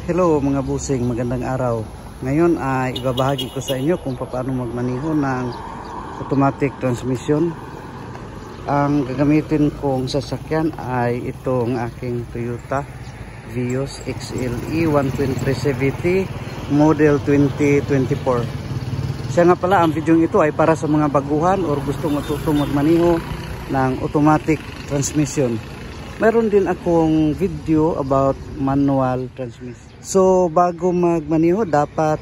Hello mga busing, magandang araw. Ngayon ay ibabahagi ko sa inyo kung paano magmaneho ng automatic transmission. Ang gagamitin kong sasakyan ay itong aking Toyota Vios XLE 123 CVT model 2024. Siya nga pala, ang video ito ay para sa mga baguhan o gusto matutong magmaneho ng automatic transmission. Meron din akong video about manual transmission. So bago magmaneho, dapat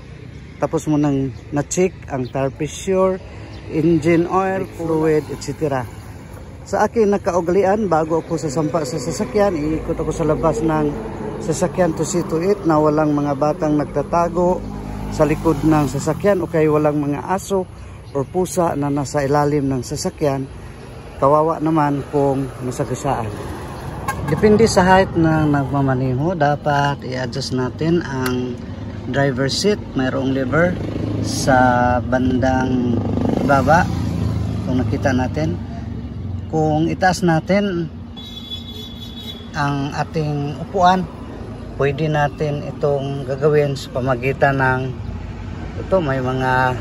tapos mo nang na-check ang tire pressure, engine oil, fluid, etc. Sa akin nakaugalian, bago ako sasampa sa sasakyan, iikot ako sa labas ng sasakyan to see to it na walang mga batang nagtatago sa likod ng sasakyan o kaya walang mga aso o pusa na nasa ilalim ng sasakyan. Kawawa naman kung masagasaan. Depende sa height na nagmamaneho, dapat i-adjust natin ang driver seat. Mayroong lever sa bandang baba kung nakita natin. Kung itaas natin ang ating upuan, pwede natin itong gagawin sa pamagitan ng ito, may mga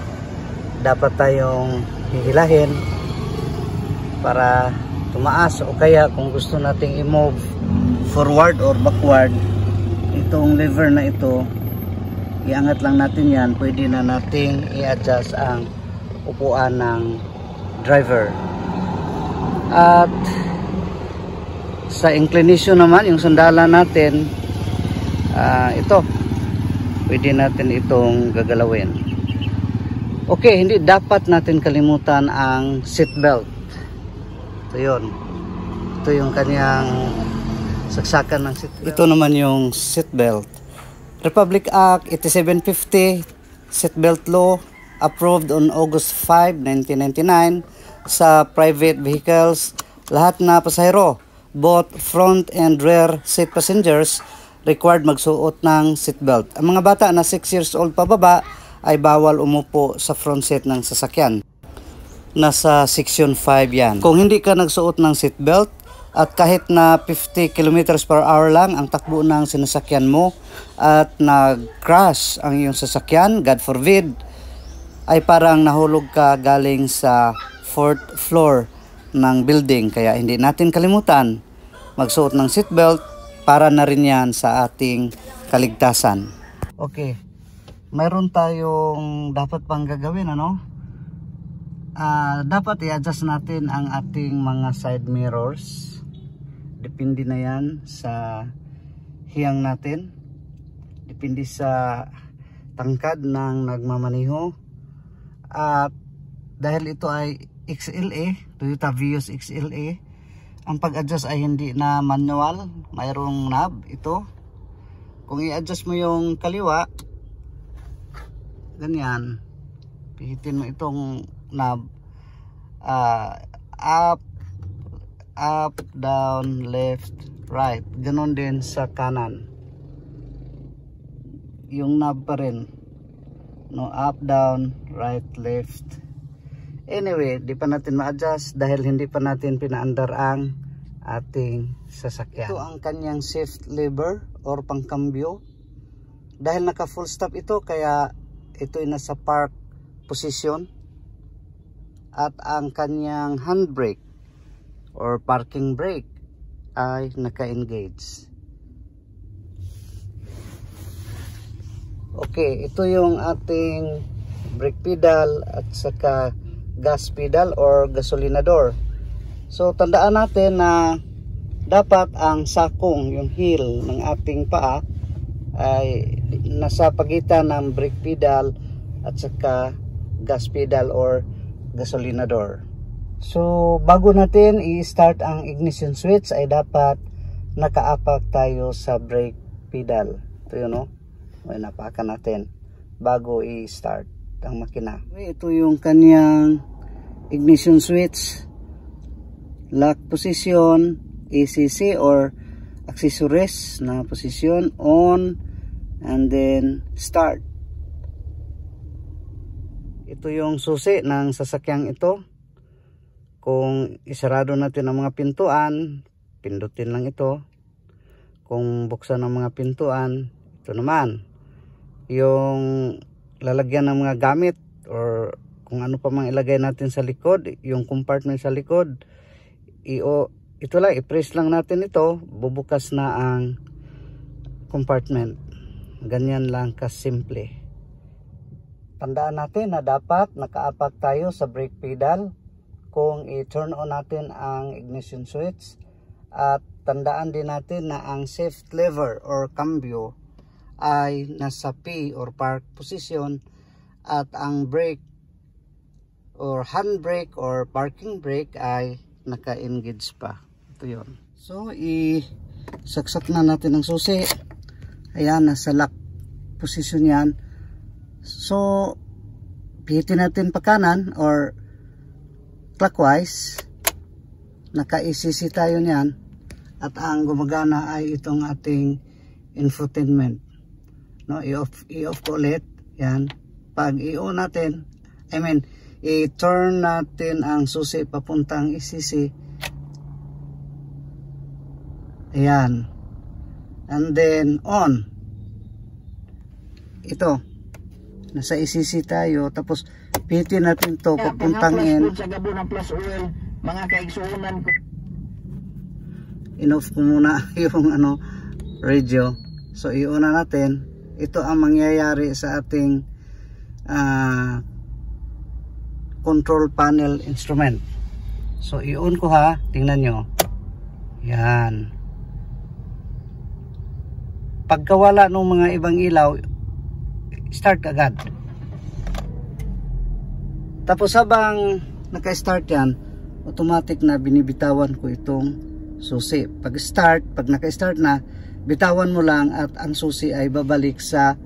dapat tayong hihilahin para tumaas, o kaya kung gusto nating i-move forward or backward, itong lever na ito, iangat lang natin yan, pwede na nating i-adjust ang upuan ng driver. At sa inclination naman, yung sandalan natin, ito, pwede natin itong gagalawin. Okay, hindi dapat natin kalimutan ang seat belt. Ito yun. Ito yung kanyang saksakan ng seatbelt. Ito naman yung seatbelt. Republic Act 8750 Seatbelt Law, approved on August 5, 1999 sa private vehicles. Lahat na pasahero, both front and rear seat passengers, required magsuot ng seatbelt. Ang mga bata na 6 years old pababa ay bawal umupo sa front seat ng sasakyan. Nasa section 5 yan. Kung hindi ka nagsuot ng seatbelt at kahit na 50 km per hour lang ang takbo ng sinasakyan mo at nag-crash ang iyong sasakyan, God forbid, ay parang nahulog ka galing sa 4th floor ng building. Kaya hindi natin kalimutan magsuot ng seatbelt, para na rin yan sa ating kaligtasan. Okay, mayroon tayong dapat pang gagawin, ano? Dapat i-adjust natin ang ating mga side mirrors. Depende na yan sa hiyang natin. Depende sa tangkad ng nagmamaneho. At dahil ito ay XLE, Toyota Vios XLE, ang pag-adjust ay hindi na manual. Mayroong knob ito. Kung i-adjust mo yung kaliwa, ganyan, pihitin mo itong knob, up, down, left, right. Ganon din sa kanan. Yung knob pa rin. No, up, down, right, left. Anyway, di pa natin ma-adjust dahil hindi pa natin pinaandar ang ating sasakyan. Ito ang kanyang shift lever or pangkambyo. Dahil naka full stop ito, kaya ito ay nasa park position. At ang kanyang handbrake or parking brake ay naka-engage. Okay, ito yung ating brake pedal at saka gas pedal or gasolinador. So tandaan natin na dapat ang sakong, yung heel ng ating paa ay nasa pagitan ng brake pedal at saka gas pedal or gasolinador. So bago natin i-start ang ignition switch ay dapat nakaapak tayo sa brake pedal. Ito yun, no? May napakan natin bago i-start ang makina. Ito yung kanyang ignition switch, lock position, ACC or accessories na position, on, and then start. Ito yung susi ng sasakyang ito. Kung isarado natin ang mga pintuan, pindutin lang ito. Kung buksan ang mga pintuan, Ito naman, yung lalagyan ng mga gamit or kung ano pa mang ilagay natin sa likod, yung compartment sa likod, ito lang, i-press lang natin ito, bubukas na ang compartment. Ganyan lang kasimple. Tandaan natin na dapat nakaapak tayo sa brake pedal kung i-turn on natin ang ignition switch, at tandaan din natin na ang shift lever or cambio ay nasa P or park position, at ang brake or handbrake or parking brake ay naka-engage pa. Ito yun. So, isaksak na natin ang susi. Ayan, nasa lock position yan. So, pihitin natin pa kanan or clockwise. Naka-ECC tayo niyan. At ang gumagana ay itong ating infotainment. No, i-off ko ulit. Yan. Pag i-on natin, i-turn natin ang susi papuntang ECC. Ayan. And then on. Ito. Nasa ECC tayo. Tapos pihitin natin to papuntang in. Sa gabo ng plus oil, mga kaigsuunan ko. In-off ko muna yung radio. So i-on na natin. Ito ang mangyayari sa ating control panel instrument. So i-on ko ha, tingnan nyo. Yan. Pagkawala ng mga ibang ilaw, start agad. Tapos habang naka-start yan, automatic na binibitawan ko itong susi. Pag naka-start na, bitawan mo lang at ang susi ay babalik sa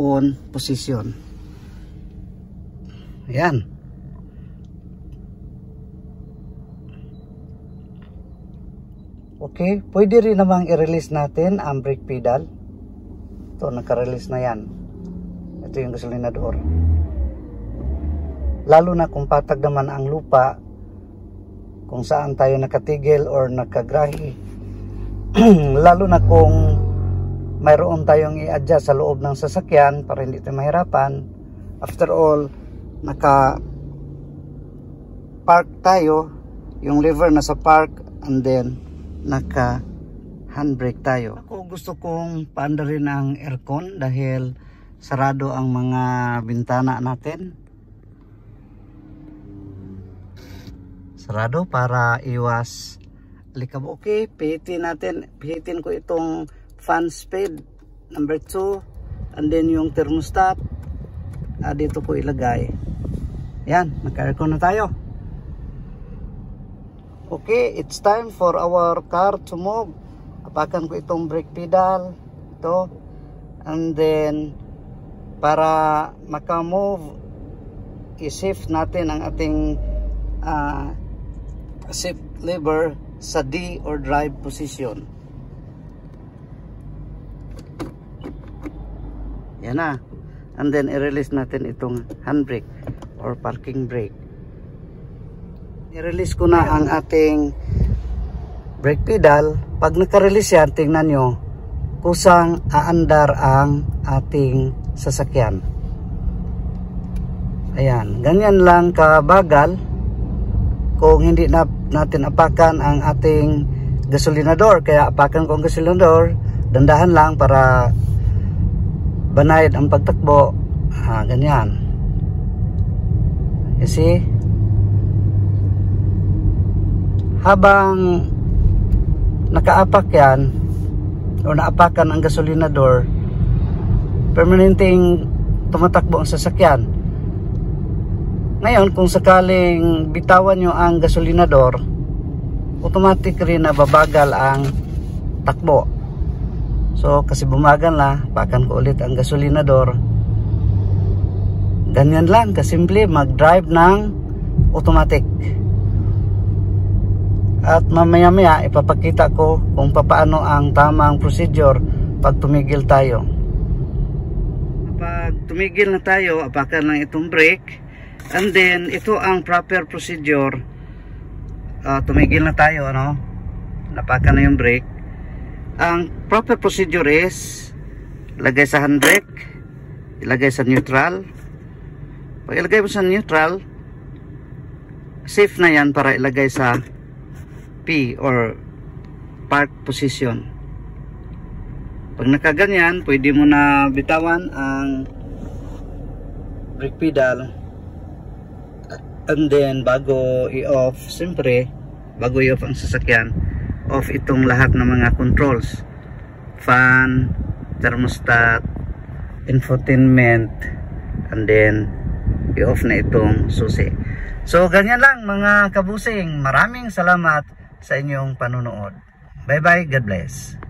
on position. Ayan. Okay, pwede rin namang i-release natin ang brake pedal. Ito, naka-release na yan. Ito yung gasolinador. Lalo na kung patag naman ang lupa, kung saan tayo nakatigil or nakagrahi. Lalo na kung mayroon tayong i-adjust sa loob ng sasakyan para hindi tayo mahirapan. After all, naka-park tayo, yung lever nasa park, and then naka handbrake tayo. Ako gusto kong paandarin ang aircon dahil sarado ang mga bintana natin. Sarado para iwas likab. Okay, pihitin ko itong fan speed number 2, and then yung thermostat dito ko ilagay. Yan, naka-aircon na tayo. Okay, it's time for our car to move. Apakan ko itong brake pedal, ito, and then para maka-move, i-shift natin ang ating shift lever sa D or drive position. Yan na. And then i-release natin itong handbrake or parking brake. I-release ko na ang ating brake pedal. Pag naka-release yan, tingnan nyo kusang aandar ang ating sasakyan. Ayan, ganyan lang kabagal kung hindi natin apakan ang ating gasolinador. Kaya apakan ko ang gasolinador, dandahan lang para banayad ang pagtakbo. Ganyan. You see? Habang nakaapak yan o naapakan ang gasolinador, permanenteng tumatakbo ang sasakyan. Ngayon, kung sakaling bitawan nyo ang gasolinador, automatic rin na babagal ang takbo. So, kasi bumagal na, pakan ko ulit ang gasolinador. Ganyan lang, kasimple, mag-drive ng automatic. At mamaya-maya, ipapakita ko kung paano ang tamang procedure pag tumigil tayo. Pag tumigil na tayo, apakan lang itong brake. And then, ito ang proper procedure. Tumigil na tayo, napakan na yung brake. Ang proper procedure is ilagay sa handbrake, ilagay sa neutral. Pag ilagay mo sa neutral, safe na yan para ilagay sa P or park position. Pag nakaganyan, pwede mo na bitawan ang brake pedal, and then bago i-off, siyempre bago i-off ang sasakyan, off itong lahat ng mga controls, fan, thermostat, infotainment, and then i-off na itong susi. So ganyan lang mga kabusing. Maraming salamat sa inyong panunood. Bye bye, God bless.